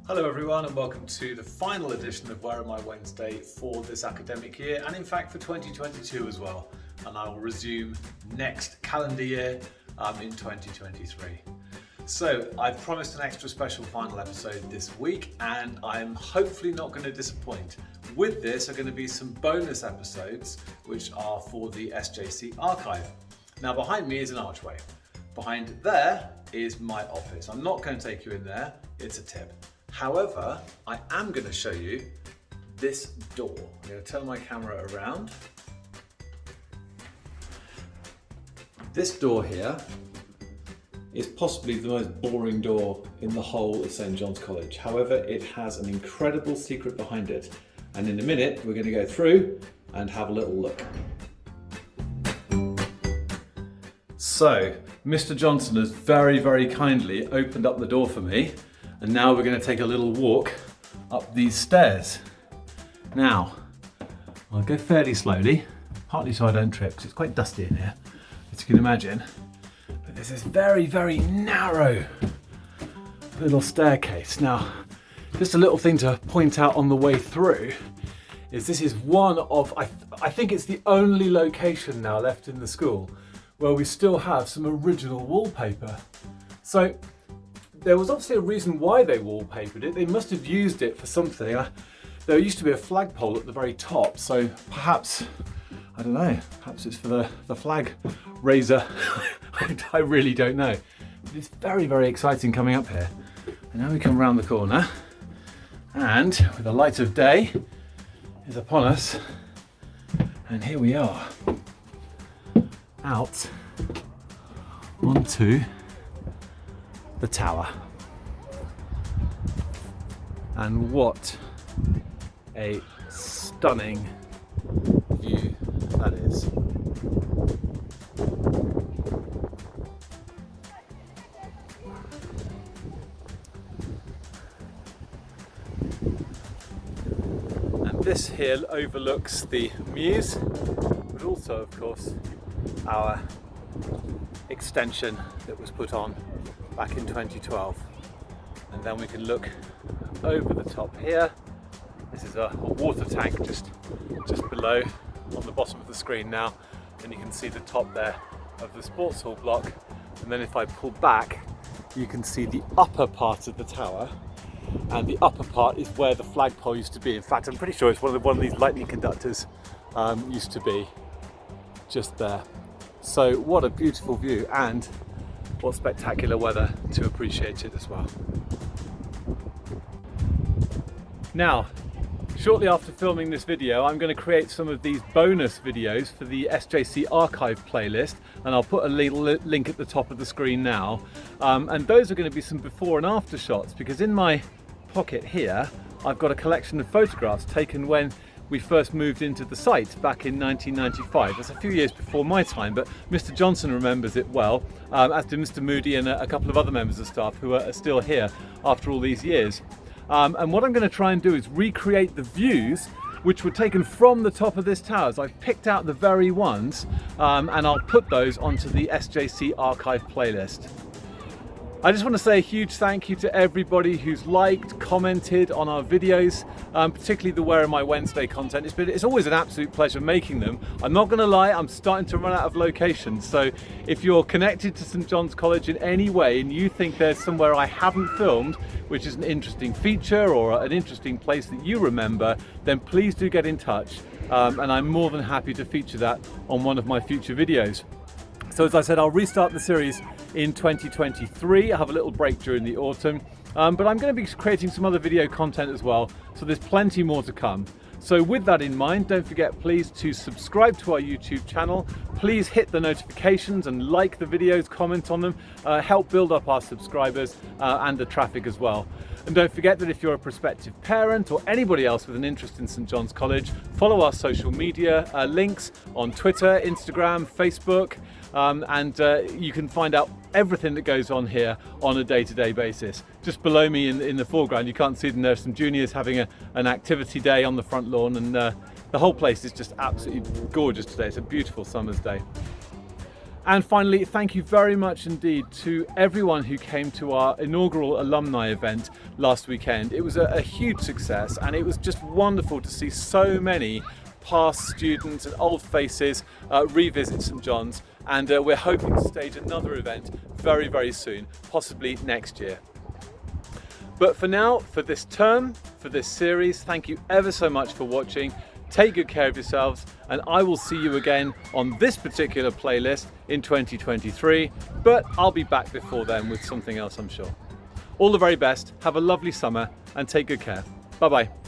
Hello everyone and welcome to the final edition of Where Am I Wednesday for this academic year and in fact for 2022 as well, and I will resume next calendar year in 2023. So I've promised an extra special final episode this week and I'm hopefully not going to disappoint. With this are going to be some bonus episodes which are for the SJC archive. Now behind me is an archway. Behind there is my office. I'm not going to take you in there, it's a tip. However, I am going to show you this door. I'm going to turn my camera around. This door here is possibly the most boring door in the whole of St. John's College. However, it has an incredible secret behind it. And in a minute, we're going to go through and have a little look. So, Mr. Johnson has very, very kindly opened up the door for me. And now we're going to take a little walk up these stairs. Now, I'll go fairly slowly, partly so I don't trip, because it's quite dusty in here, as you can imagine. But there's this very, very narrow little staircase. Now, just a little thing to point out on the way through is this is one of, I think it's the only location now left in the school where we still have some original wallpaper. So, there was obviously a reason why they wallpapered it. They must have used it for something. There used to be a flagpole at the very top, so perhaps, I don't know, perhaps it's for the flag raiser. I really don't know. But it's very, very exciting coming up here. And now we come round the corner, and with the light of day is upon us, and here we are, out onto the tower. And what a stunning view that is. And this hill overlooks the Mews, but also of course our extension that was put on back in 2012. And then we can look over the top here. This is a water tank just below on the bottom of the screen now, and you can see the top there of the sports hall block. And then if I pull back, you can see the upper part of the tower, and the upper part is where the flagpole used to be. In fact, I'm pretty sure it's one of these lightning conductors used to be just there. So what a beautiful view, and what spectacular weather to appreciate it as well. Now, shortly after filming this video, I'm going to create some of these bonus videos for the SJC archive playlist, and I'll put a little link at the top of the screen now. And those are going to be some before and after shots, because in my pocket here, I've got a collection of photographs taken when we first moved into the site back in 1995. That's a few years before my time, but Mr. Johnson remembers it well, as did Mr. Moody and a couple of other members of staff who are still here after all these years. And what I'm going to try and do is recreate the views which were taken from the top of this tower. So I've picked out the very ones, and I'll put those onto the SJC archive playlist. I just want to say a huge thank you to everybody who's liked, commented on our videos, particularly the Where Am I Wednesday content. It's always an absolute pleasure making them. I'm not going to lie, I'm starting to run out of locations. So if you're connected to St. John's College in any way and you think there's somewhere I haven't filmed, which is an interesting feature or an interesting place that you remember, then please do get in touch. And I'm more than happy to feature that on one of my future videos. So as I said, I'll restart the series in 2023. I have a little break during the autumn, but I'm going to be creating some other video content as well, so there's plenty more to come. So with that in mind, don't forget please to subscribe to our YouTube channel. Please hit the notifications and like the videos, comment on them, help build up our subscribers and the traffic as well. And don't forget that if you're a prospective parent or anybody else with an interest in St. John's College, follow our social media links on Twitter, Instagram, Facebook, and you can find out everything that goes on here on a day-to-day basis. Just below me in the foreground, you can't see them, there's some juniors having an activity day on the front lawn, and the whole place is just absolutely gorgeous today. It's a beautiful summer's day. And finally, thank you very much indeed to everyone who came to our inaugural alumni event last weekend. It was a huge success, and it was just wonderful to see so many past students and old faces revisit St John's, and we're hoping to stage another event very, very soon, possibly next year. But for now, for this term, for this series, thank you ever so much for watching. Take good care of yourselves, and I will see you again on this particular playlist in 2023, but I'll be back before then with something else, I'm sure. All the very best, have a lovely summer, and take good care. Bye bye.